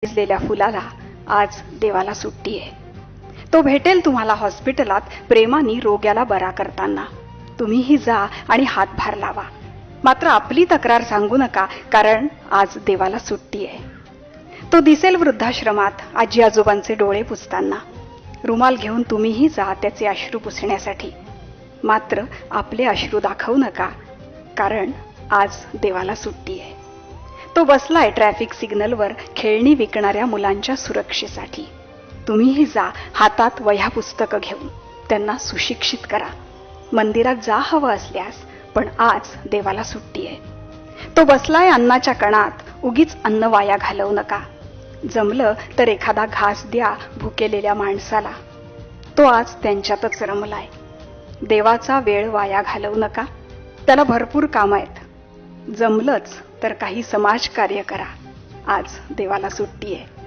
भिजलेल्या फुलाला आज देवाला सुट्टी आहे. तो भेटेल तुम्हाला हॉस्पिटलात प्रेमाने रोग्याला बरा करताना. तुम्हीही जा आणि हातभार लावा. मात्र आपली तक्रार सांगू नका, कारण आज देवाला सुट्टी आहे. तो दिसेल वृद्धाश्रमात आजी आजोबांचे डोळे पुसताना. रुमाल घेऊन तुम्हीही जा त्याचे अश्रू पुसण्यासाठी. मात्र आपले अश्रू दाखवू नका, कारण आज देवाला सुट्टी आहे. तो बसलाय ट्रॅफिक सिग्नलवर खेळणी विकणाऱ्या मुलांच्या सुरक्षेसाठी. तुम्हीही जा हातात वह्या पुस्तकं घेऊन. त्यांना सुशिक्षित करा. मंदिरात जा हवं असल्यास, पण आज देवाला सुट्टी आहे. तो बसलाय अन्नाच्या कणात. उगीच अन्न वाया घालवू नका. जमलं तर एखादा घास द्या भुकेलेल्या माणसाला. तो आज त्यांच्यातच रमलाय. देवाचा वेळ वाया घालवू नका. त्याला भरपूर काम आहेत. जमलंच तर काही समाजकार्य करा. आज देवाला सुट्टी आहे.